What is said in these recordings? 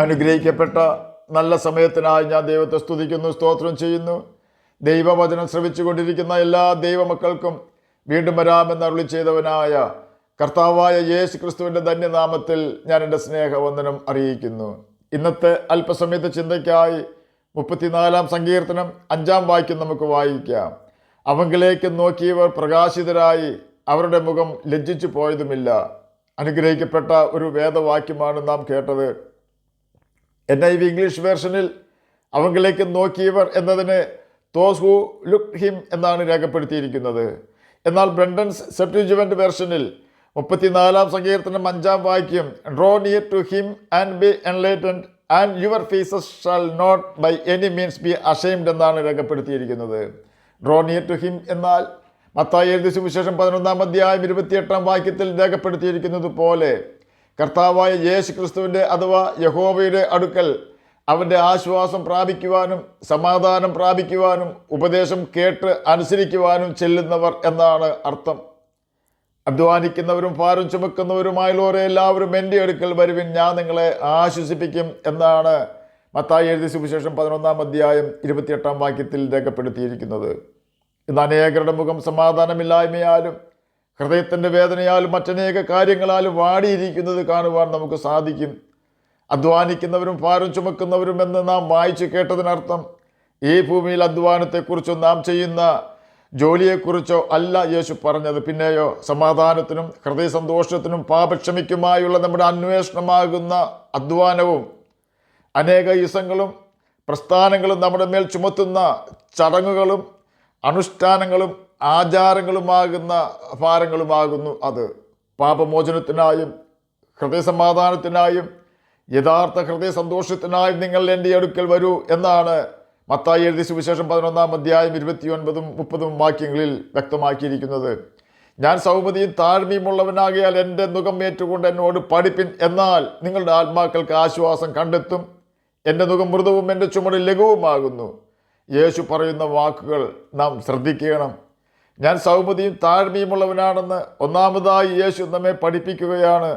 അനുഗ്രഹിക്കപ്പെട്ട നല്ല സമയത്തിനായി ഞാൻ ദൈവത്തെ സ്തുതിക്കുന്നു, സ്തോത്രം ചെയ്യുന്നു. ദൈവവചനം ശ്രവിച്ചുകൊണ്ടിരിക്കുന്ന എല്ലാ ദൈവമക്കൾക്കും വീണ്ടും വരാമെന്ന് അരുളി ചെയ്തവനായ കർത്താവായ യേശു ക്രിസ്തുവിൻ്റെ ധന്യനാമത്തിൽ ഞാൻ എൻ്റെ സ്നേഹവന്ദനം അറിയിക്കുന്നു. ഇന്നത്തെ അല്പസമയത്തെ ചിന്തയ്ക്കായി 34 സങ്കീർത്തനം 5 വാക്യം നമുക്ക് വായിക്കാം. അവങ്കിലേക്ക് നോക്കിയവർ പ്രകാശിതരായി, അവരുടെ മുഖം ലജ്ജിച്ചു പോയതുമില്ല. അനുഗ്രഹിക്കപ്പെട്ട ഒരു വേദവാക്യമാണ് നാം കേട്ടത്. NIV ഇംഗ്ലീഷ് വേർഷനിൽ അവങ്കിലേക്ക് നോക്കിയവർ എന്നതിന് തോസ് ഹു ലുക്ഡ് ഹിം എന്നാണ് രേഖപ്പെടുത്തിയിരിക്കുന്നത്. എന്നാൽ ബ്രണ്ടൻസ് സെപ്റ്റുജിവന്റ് വേർഷനിൽ 34 സങ്കീർത്തനം 5 വാക്യം draw near to him and be enlightened and your faces shall not by any means be ashamed എന്നാണ് രേഖപ്പെടുത്തിയിരിക്കുന്നത്. ഡ്രോ നിയർ ടു ഹിം എന്നാൽ മത്തായി എഴുതിയ സുവിശേഷം 11 അധ്യായം 28 വാക്യത്തിൽ രേഖപ്പെടുത്തിയിരിക്കുന്നത് പോലെ കർത്താവായ യേശു ക്രിസ്തുവിൻ്റെ അഥവാ യഹോവയുടെ അടുക്കൽ അവൻ്റെ ആശ്വാസം പ്രാപിക്കുവാനും സമാധാനം പ്രാപിക്കുവാനും ഉപദേശം കേട്ട് അനുസരിക്കുവാനും ചെല്ലുന്നവർ എന്നാണ് അർത്ഥം. അധ്വാനിക്കുന്നവരും ഭാരം ചുമക്കുന്നവരുമായുള്ളവരെ എല്ലാവരും എൻ്റെ അടുക്കൽ വരുവിൻ, ഞാൻ നിങ്ങളെ ആശ്വസിപ്പിക്കും എന്നാണ് മത്തായി എഴുതിയ സുവിശേഷം 11 അധ്യായം 28 വാക്യത്തിൽ രേഖപ്പെടുത്തിയിരിക്കുന്നത്. ഇന്ന് അനേകരുടെ മുഖം സമാധാനമില്ലായ്മയാലും ഹൃദയത്തിൻ്റെ വേദനയാലും മറ്റനേക കാര്യങ്ങളാലും വാടിയിരിക്കുന്നത് കാണുവാൻ നമുക്ക് സാധിക്കും. അധ്വാനിക്കുന്നവരും ഭാരം ചുമക്കുന്നവരും എന്ന് നാം വായിച്ചു കേട്ടതിനർത്ഥം ഈ ഭൂമിയിൽ അധ്വാനത്തെക്കുറിച്ചോ നാം ചെയ്യുന്ന ജോലിയെക്കുറിച്ചോ അല്ല യേശു പറഞ്ഞത്. പിന്നെയോ സമാധാനത്തിനും ഹൃദയ സന്തോഷത്തിനും പാപക്ഷമിക്കുമായുള്ള നമ്മുടെ അന്വേഷണമാകുന്ന അധ്വാനവും അനേക ഇസങ്ങളും പ്രസ്ഥാനങ്ങളും നമ്മുടെ മേൽ ചുമത്തുന്ന ചടങ്ങുകളും അനുഷ്ഠാനങ്ങളും ആചാരങ്ങളുമാകുന്ന ഭാരങ്ങളുമാകുന്നു. അത് പാപമോചനത്തിനായും ഹൃദയസമാധാനത്തിനായും യഥാർത്ഥ ഹൃദയ സന്തോഷത്തിനായും നിങ്ങൾ എൻ്റെ അടുക്കൽ വരൂ എന്നാണ് മത്തായി എഴുതിയ സുവിശേഷം 11 അധ്യായം 29 30 വാക്യങ്ങളിൽ വ്യക്തമാക്കിയിരിക്കുന്നത്. ഞാൻ സൗമ്യതയും താഴ്മയുമുള്ളവനാകിയാൽ എൻ്റെ നുകം ഏറ്റുകൊണ്ട് എന്നോട് പഠിപ്പിൻ, എന്നാൽ നിങ്ങളുടെ ആത്മാക്കൾക്ക് ആശ്വാസം കണ്ടെത്തും. എൻ്റെ നുകം മൃദുവും എൻ്റെ ചുമട് ലഘുവുമാകുന്നു. യേശു പറയുന്ന വാക്കുകൾ നാം ശ്രദ്ധിക്കണം. ഞാൻ സൗമ്യതയും താഴ്മയുമുള്ളവനാണെന്ന് ഒന്നാമതായി യേശു നമ്മെ പഠിപ്പിക്കുകയാണ്.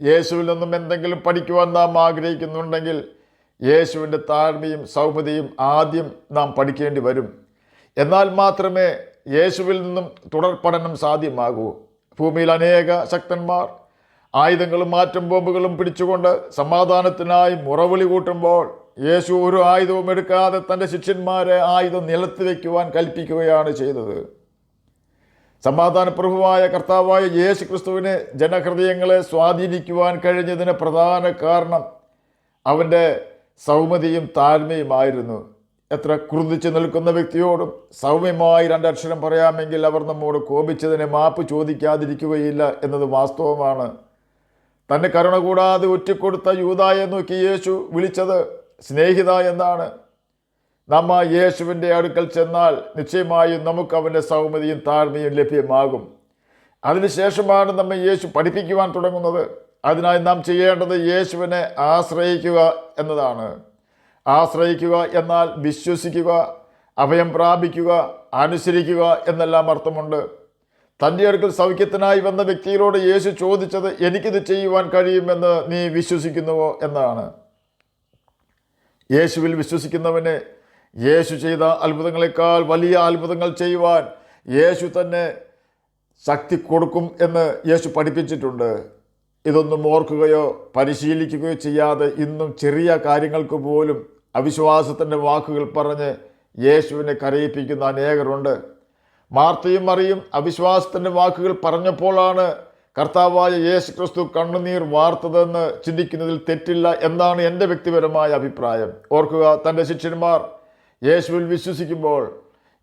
യേശുവിൽ നിന്നും എന്തെങ്കിലും പഠിക്കുവാൻ നാം ആഗ്രഹിക്കുന്നുണ്ടെങ്കിൽ യേശുവിൻ്റെ താഴ്മയും സൗമ്യതയും ആദ്യം നാം പഠിക്കേണ്ടി വരും. എന്നാൽ മാത്രമേ യേശുവിൽ നിന്നും തുടർ പഠനം സാധ്യമാകൂ. ഭൂമിയിൽ അനേക ശക്തന്മാർ ആയുധങ്ങളും ആറ്റം ബോംബുകളും പിടിച്ചുകൊണ്ട് സമാധാനത്തിനായി മുറവിളി കൂട്ടുമ്പോൾ യേശു ഒരു ആയുധവും എടുക്കാതെ തൻ്റെ ശിഷ്യന്മാരെ ആയുധം നിലത്ത് വയ്ക്കുവാൻ കൽപ്പിക്കുകയാണ് ചെയ്തത്. സമാധാനപ്രഭുവായ കർത്താവായ യേശു ക്രിസ്തുവിന് ജനഹൃദയങ്ങളെ സ്വാധീനിക്കുവാൻ കഴിഞ്ഞതിന് പ്രധാന കാരണം അവൻ്റെ സൗമ്യതയും താഴ്മയുമായിരുന്നു. എത്ര ക്രുദ്ധിച്ച് നിൽക്കുന്ന വ്യക്തിയോടും സൗമ്യമായി 2 അക്ഷരം പറയാമെങ്കിൽ അവർ നമ്മോട് കോപിച്ചതിനെ മാപ്പ് ചോദിക്കാതിരിക്കുകയില്ല എന്നത് വാസ്തവമാണ്. തന്നെ കരുണ കൂടാതെ ഒറ്റിക്കൊടുത്ത യൂദായെ നോക്കി യേശു വിളിച്ചത് സ്നേഹിത എന്നാണ്. നമ്മ യേശുവിൻ്റെ അടുക്കൽ ചെന്നാൽ നിശ്ചയമായും നമുക്ക് അവൻ്റെ സൗമ്യതയും താഴ്മയും ലഭ്യമാകും. അതിനുശേഷമാണ് നമ്മെ യേശു പഠിപ്പിക്കുവാൻ തുടങ്ങുന്നത്. അതിനായി നാം ചെയ്യേണ്ടത് യേശുവിനെ ആശ്രയിക്കുക എന്നതാണ്. ആശ്രയിക്കുക എന്നാൽ വിശ്വസിക്കുക, അഭയം പ്രാപിക്കുക, അനുസരിക്കുക എന്നെല്ലാം അർത്ഥമുണ്ട്. തൻ്റെ അടുക്കൽ സൗഖ്യത്തിനായി വന്ന വ്യക്തിയോട് യേശു ചോദിച്ചത് എനിക്കിത് ചെയ്യുവാൻ കഴിയുമെന്ന് നീ വിശ്വസിക്കുന്നുവോ എന്നാണ്. യേശുവിൽ വിശ്വസിക്കുന്നവന് യേശു ചെയ്ത അത്ഭുതങ്ങളെക്കാൾ വലിയ അത്ഭുതങ്ങൾ ചെയ്യുവാൻ യേശു തന്നെ ശക്തി കൊടുക്കും എന്ന് യേശു പഠിപ്പിച്ചിട്ടുണ്ട്. ഇതൊന്നും ഓർക്കുകയോ പരിശീലിക്കുകയോ ചെയ്യാതെ ഇന്നും ചെറിയ കാര്യങ്ങൾക്ക് പോലും അവിശ്വാസത്തിൻ്റെ വാക്കുകൾ പറഞ്ഞ് യേശുവിനെ കരയിപ്പിക്കുന്ന അനേകരുണ്ട്. മാർത്തയും മറിയും അവിശ്വാസത്തിൻ്റെ വാക്കുകൾ പറഞ്ഞപ്പോഴാണ് കർത്താവായ യേശു ക്രിസ്തു കണ്ണുനീർ വാർത്തതെന്ന് ചിന്തിക്കുന്നതിൽ തെറ്റില്ല എന്നാണ് എൻ്റെ വ്യക്തിപരമായ അഭിപ്രായം. ഓർക്കുക, തൻ്റെ ശിഷ്യന്മാർ യേശുവിൽ വിശ്വസിക്കുമ്പോൾ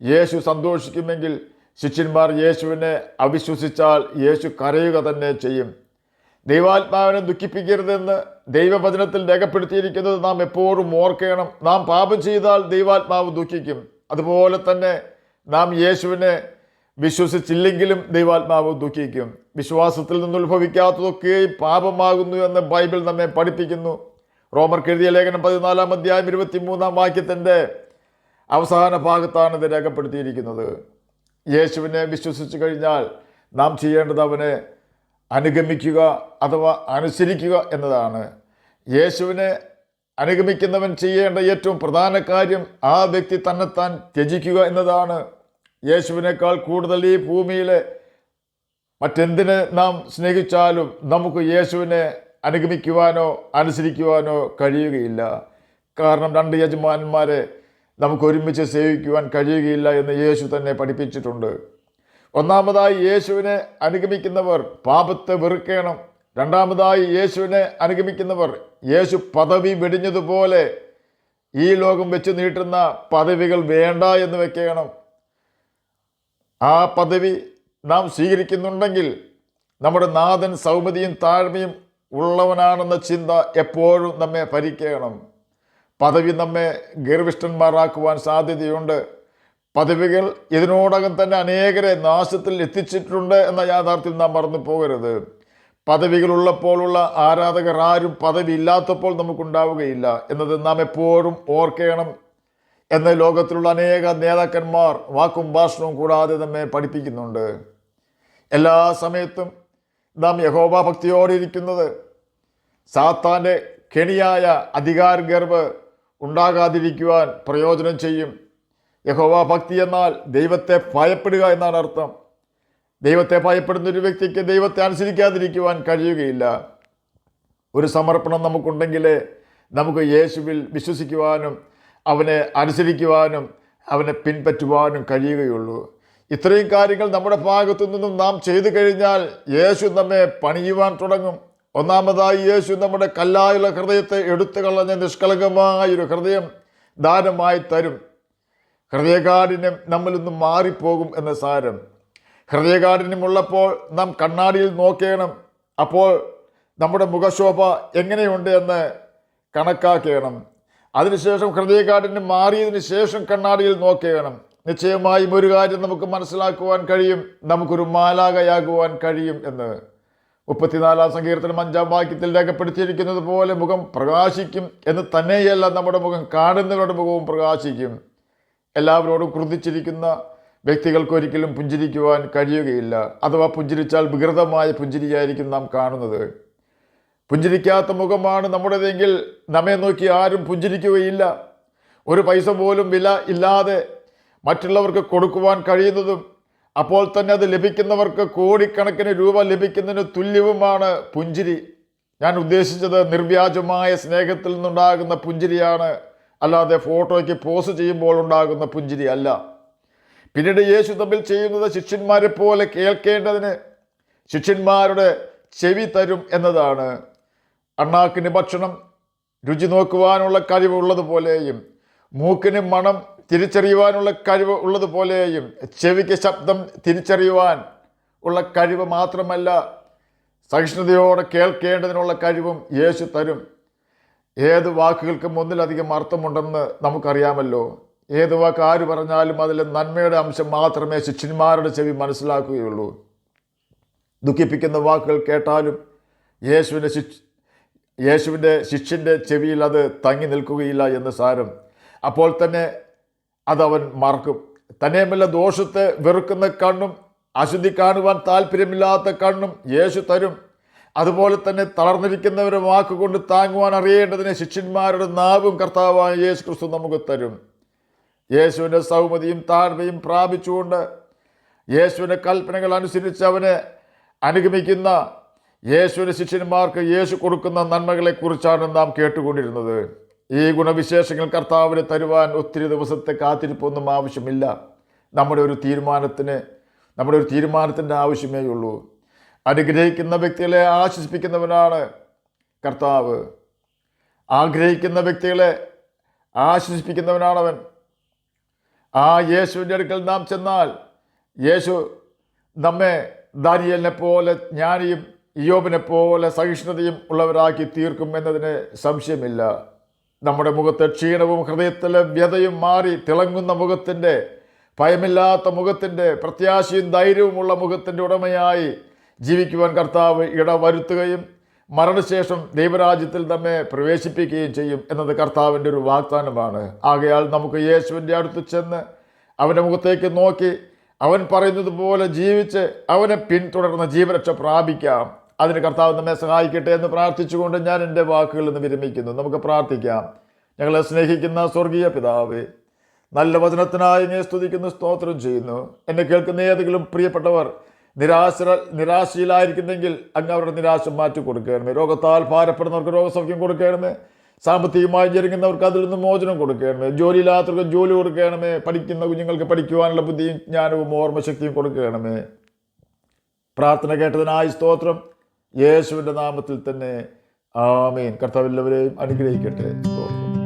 യേശു സന്തോഷിക്കുമെങ്കിൽ ശിഷ്യന്മാർ യേശുവിനെ അവിശ്വസിച്ചാൽ യേശു കരയുക തന്നെ ചെയ്യും. ദൈവാത്മാവിനെ ദുഃഖിപ്പിക്കരുതെന്ന് ദൈവവചനത്തിൽ രേഖപ്പെടുത്തിയിരിക്കുന്നത് നാം എപ്പോഴും ഓർക്കണം. നാം പാപം ചെയ്താൽ ദൈവാത്മാവ് ദുഃഖിക്കും. അതുപോലെ തന്നെ നാം യേശുവിനെ വിശ്വസിച്ചില്ലെങ്കിലും ദൈവാത്മാവ് ദുഃഖിക്കും. വിശ്വാസത്തിൽ നിന്നുത്ഭവിക്കാത്തതൊക്കെയും പാപമാകുന്നു എന്ന് ബൈബിൾ നമ്മെ പഠിപ്പിക്കുന്നു. റോമർക്ക് എഴുതിയ ലേഖനം 14 അധ്യായം 23 വാക്യത്തിൻ്റെ അവസാന ഭാഗത്താണ് ഇത് രേഖപ്പെടുത്തിയിരിക്കുന്നത്. യേശുവിനെ വിശ്വസിച്ചു കഴിഞ്ഞാൽ നാം ചെയ്യേണ്ടത് അവനെ അനുഗമിക്കുക അഥവാ അനുസരിക്കുക എന്നതാണ്. യേശുവിനെ അനുഗമിക്കുന്നവൻ ചെയ്യേണ്ട ഏറ്റവും പ്രധാന കാര്യം ആ വ്യക്തി തന്നെത്താൻ ത്യജിക്കുക എന്നതാണ്. യേശുവിനേക്കാൾ കൂടുതൽ ഈ ഭൂമിയിലെ മറ്റെന്തിനെ നാം സ്നേഹിച്ചാലും നമുക്ക് യേശുവിനെ അനുഗമിക്കുവാനോ അനുസരിക്കുവാനോ കഴിയുകയില്ല. കാരണം രണ്ട് യജമാനന്മാരെ നമുക്ക് ഒരുമിച്ച് സേവിക്കുവാൻ കഴിയുകയില്ല എന്ന് യേശു തന്നെ പഠിപ്പിച്ചിട്ടുണ്ട്. ഒന്നാമതായി യേശുവിനെ അനുഗമിക്കുന്നവർ പാപത്തെ വെറുക്കണം. രണ്ടാമതായി യേശുവിനെ അനുഗമിക്കുന്നവർ യേശു പദവി വെടിഞ്ഞതുപോലെ ഈ ലോകം വെച്ച് നീട്ടുന്ന പദവികൾ വേണ്ട എന്ന് വെക്കണം. ആ പദവി നാം സ്വീകരിക്കുന്നുണ്ടെങ്കിൽ നമ്മുടെ നാഥൻ സൗമ്യതയും താഴ്മയും ഉള്ളവനാണെന്ന ചിന്ത എപ്പോഴും നമ്മെ ഭരിക്കണം. പദവി നമ്മെ ഗർവിഷ്ഠന്മാരാക്കുവാൻ സാധ്യതയുണ്ട്. പദവികൾ ഇതിനോടകം തന്നെ അനേകരെ നാശത്തിൽ എത്തിച്ചിട്ടുണ്ട് എന്ന യാഥാർത്ഥ്യം നാം മറന്നു പോകരുത്. പദവികളുള്ളപ്പോഴുള്ള ആരാധകർ ആരും പദവി ഇല്ലാത്തപ്പോൾ നമുക്കുണ്ടാവുകയില്ല എന്നത് നാം എപ്പോഴും ഓർക്കണം എന്ന് ലോകത്തിലുള്ള അനേക നേതാക്കന്മാർ വാക്കും ഭാഷണവും കൂടാതെ നമ്മെ പഠിപ്പിക്കുന്നുണ്ട്. എല്ലാ സമയത്തും നാം യഹോവ ഭക്തിയോടെ ഇരിക്കുന്നത് സാത്താൻ്റെ കെണിയായ അധികാരഗർവ് ഉണ്ടാകാതിരിക്കുവാൻ പ്രയോജനം ചെയ്യും. യഹോവ ഭക്തി എന്നാൽ ദൈവത്തെ ഭയപ്പെടുക എന്നാണ് അർത്ഥം. ദൈവത്തെ ഭയപ്പെടുന്ന ഒരു വ്യക്തിക്ക് ദൈവത്തെ അനുസരിക്കാതിരിക്കുവാൻ കഴിയുകയില്ല. ഒരു സമർപ്പണം നമുക്കുണ്ടെങ്കിലേ നമുക്ക് യേശുവിൽ വിശ്വസിക്കുവാനും അവനെ അനുസരിക്കുവാനും അവനെ പിൻപറ്റുവാനും കഴിയുകയുള്ളൂ. ഇത്രയും കാര്യങ്ങൾ നമ്മുടെ ഭാഗത്തു നിന്നും നാം ചെയ്തു കഴിഞ്ഞാൽ യേശു നമ്മെ പണിയുവാൻ തുടങ്ങും. ഒന്നാമതായി യേശു നമ്മുടെ കല്ലായുള്ള ഹൃദയത്തെ എടുത്തു കളഞ്ഞ നിഷ്കളങ്കമായൊരു ഹൃദയം ദാനമായി തരും. ഹൃദയകാഠിന്യം നമ്മിൽ നിന്നും മാറിപ്പോകും എന്ന സാരം. ഹൃദയകാഠിന്യമുള്ളപ്പോൾ നാം കണ്ണാടിയിൽ നോക്കണം. അപ്പോൾ നമ്മുടെ മുഖശോഭ എങ്ങനെയുണ്ട് എന്ന് കണക്കാക്കണം. അതിനുശേഷം ഹൃദയകാഠിന്യം മാറിയതിന് ശേഷം കണ്ണാടിയിൽ നോക്കണം. നിശ്ചയമായും ഒരു കാര്യം നമുക്ക് മനസ്സിലാക്കുവാൻ കഴിയും, നമുക്കൊരു മാലാഖയാകുവാൻ കഴിയും എന്ന്. 34-ാം സങ്കീർത്തനം 5-ാം വാക്യത്തിൽ രേഖപ്പെടുത്തിയിരിക്കുന്നത് പോലെ മുഖം പ്രകാശിക്കും എന്ന് തന്നെയല്ല, നമ്മുടെ മുഖം കാണുന്നവരുടെ മുഖവും പ്രകാശിക്കും. എല്ലാവരോടും ക്രുദ്ധിച്ചിരിക്കുന്ന വ്യക്തികൾക്ക് ഒരിക്കലും പുഞ്ചിരിക്കുവാൻ കഴിയുകയില്ല. അഥവാ പുഞ്ചിരിച്ചാൽ വികൃതമായ പുഞ്ചിരിയായിരിക്കും നാം കാണുന്നത്. പുഞ്ചിരിക്കാത്ത മുഖമാണ് നമ്മുടേതെങ്കിൽ നമ്മെ നോക്കി ആരും പുഞ്ചിരിക്കുകയില്ല. ഒരു പൈസ പോലും വില ഇല്ലാതെ മറ്റുള്ളവർക്ക് കൊടുക്കുവാൻ കഴിയുന്നതും അപ്പോൾ തന്നെ അത് ലഭിക്കുന്നവർക്ക് കോടിക്കണക്കിന് രൂപ ലഭിക്കുന്നതിന് തുല്യവുമാണ് പുഞ്ചിരി. ഞാൻ ഉദ്ദേശിച്ചത് നിർവ്യാജമായ സ്നേഹത്തിൽ നിന്നുണ്ടാകുന്ന പുഞ്ചിരിയാണ്, അല്ലാതെ ഫോട്ടോയ്ക്ക് പോസ്റ്റ് ചെയ്യുമ്പോൾ ഉണ്ടാകുന്ന പുഞ്ചിരി അല്ല. പിന്നീട് യേശു തമ്മിൽ ചെയ്യുന്നത് ശിഷ്യന്മാരെ പോലെ കേൾക്കേണ്ടതിന് ശിഷ്യന്മാരുടെ ചെവി തരും എന്നതാണ്. അണ്ണാക്കിന് ഭക്ഷണം രുചി നോക്കുവാനുള്ള കഴിവ് ഉള്ളതുപോലെയും മൂക്കിന് മണം തിരിച്ചറിയുവാനുള്ള കഴിവ് ഉള്ളതുപോലെയും ചെവിക്ക് ശബ്ദം തിരിച്ചറിയുവാൻ ഉള്ള കഴിവ് മാത്രമല്ല, സഹിഷ്ണുതയോടെ കേൾക്കേണ്ടതിനുള്ള കഴിവും യേശു തരും. ഏത് വാക്കുകൾക്കും ഒന്നിലധികം അർത്ഥമുണ്ടെന്ന് നമുക്കറിയാമല്ലോ. ഏത് വാക്ക് ആര് പറഞ്ഞാലും അതിൽ നന്മയുടെ അംശം മാത്രമേ ശിഷ്യന്മാരുടെ ചെവി മനസ്സിലാക്കുകയുള്ളൂ. ദുഃഖിപ്പിക്കുന്ന വാക്കുകൾ കേട്ടാലും യേശുവിൻ്റെ ശിഷ്യൻ്റെ ചെവിയിൽ അത് തങ്ങി നിൽക്കുകയില്ല എന്ന് സാരം. അപ്പോൾ തന്നെ അതവൻ മറക്കും. തന്നെയുമല്ല, ദോഷത്തെ വെറുക്കുന്ന കണ്ണും അശുദ്ധി കാണുവാൻ താല്പര്യമില്ലാത്ത കണ്ണും യേശു തരും. അതുപോലെ തന്നെ തളർന്നിരിക്കുന്നവരെ വാക്കുകൊണ്ട് താങ്ങുവാൻ അറിയേണ്ടതിന് ശിഷ്യന്മാരുടെ നാവും കർത്താവായ യേശു ക്രിസ്തു നമുക്ക് തരും. യേശുവിൻ്റെ സൗമ്യതയും താഴ്മയും പ്രാപിച്ചുകൊണ്ട് യേശുവിൻ്റെ കൽപ്പനകൾ അനുസരിച്ച് അവനെ അനുഗമിക്കുന്ന യേശുവിൻ്റെ ശിഷ്യന്മാർക്ക് യേശു കൊടുക്കുന്ന നന്മകളെക്കുറിച്ചാണ് നാം കേട്ടുകൊണ്ടിരുന്നത്. ഈ ഗുണവിശേഷങ്ങൾ കർത്താവിന് തരുവാൻ ഒത്തിരി ദിവസത്തെ കാത്തിരിപ്പൊന്നും ആവശ്യമില്ല. നമ്മുടെ ഒരു തീരുമാനത്തിൻ്റെ ആവശ്യമേ ഉള്ളൂ. അനുഗ്രഹിക്കുന്ന വ്യക്തികളെ ആശ്വസിപ്പിക്കുന്നവനാണ് കർത്താവ്. ആഗ്രഹിക്കുന്ന വ്യക്തികളെ ആശ്വസിപ്പിക്കുന്നവനാണവൻ. ആ യേശുവിൻ്റെ അടുക്കൽ നാം ചെന്നാൽ യേശു നമ്മെ ദാനിയേലിനെ പോലെ ജ്ഞാനിയും ഇയ്യോബിനെ പോലെ സഹിഷ്ണുതയും ഉള്ളവരാക്കി തീർക്കും എന്നതിന് സംശയമില്ല. നമ്മുടെ മുഖത്തെ ക്ഷീണവും ഹൃദയത്തിലെ വ്യതയും മാറി തിളങ്ങുന്ന മുഖത്തിൻ്റെ, ഭയമില്ലാത്ത മുഖത്തിൻ്റെ, പ്രത്യാശയും ധൈര്യവുമുള്ള മുഖത്തിൻ്റെ ഉടമയായി ജീവിക്കുവാൻ കർത്താവ് ഇടവരുത്തുകയും മരണശേഷം ദൈവരാജ്യത്തിൽ നമ്മെ പ്രവേശിപ്പിക്കുകയും ചെയ്യും എന്നത് കർത്താവിൻ്റെ ഒരു വാഗ്ദാനമാണ്. ആകയാൽ നമുക്ക് യേശുവിൻ്റെ അടുത്ത് ചെന്ന് അവൻ്റെ മുഖത്തേക്ക് നോക്കി അവൻ പറയുന്നത് പോലെ ജീവിച്ച് അവനെ പിന്തുടർന്ന് ജീവരക്ഷ പ്രാപിക്കാം. അതിന് കർത്താവ് നമ്മെ സഹായിക്കട്ടെ എന്ന് പ്രാർത്ഥിച്ചുകൊണ്ട് ഞാൻ എൻ്റെ വാക്കുകളിൽ നിന്ന് വിരമിക്കുന്നു. നമുക്ക് പ്രാർത്ഥിക്കാം. ഞങ്ങളെ സ്നേഹിക്കുന്ന സ്വർഗീയ പിതാവേ, നല്ല വചനത്തിനായി ഞാൻ സ്തുതിക്കുന്നു, സ്തോത്രം ചെയ്യുന്നു. എന്നെ കേൾക്കുന്ന ഏതെങ്കിലും പ്രിയപ്പെട്ടവർ നിരാശയിലായിരിക്കുന്നെങ്കിൽ അങ്ങ് അവരുടെ നിരാശ മാറ്റി കൊടുക്കണമേ. രോഗത്താൽ ഭാരപ്പെടുന്നവർക്ക് രോഗസൗഖ്യം കൊടുക്കണമേ. സാമ്പത്തികമായി ജരുങ്ങുന്നവർക്ക് അതിൽ നിന്ന് മോചനം കൊടുക്കണമേ. ജോലിയില്ലാത്തവർക്ക് ജോലി കൊടുക്കണമേ. പഠിക്കുന്ന കുഞ്ഞുങ്ങൾക്ക് പഠിക്കുവാനുള്ള ബുദ്ധിയും ജ്ഞാനവും ഓർമ്മശക്തിയും കൊടുക്കണമേ. പ്രാർത്ഥന കേട്ടതിനായി സ്തോത്രം. യേശുവിൻ്റെ നാമത്തിൽ തന്നെ ആമേൻ. കർത്താവ് എല്ലാവരെയും അനുഗ്രഹിക്കട്ടെ. സ്തോത്രം.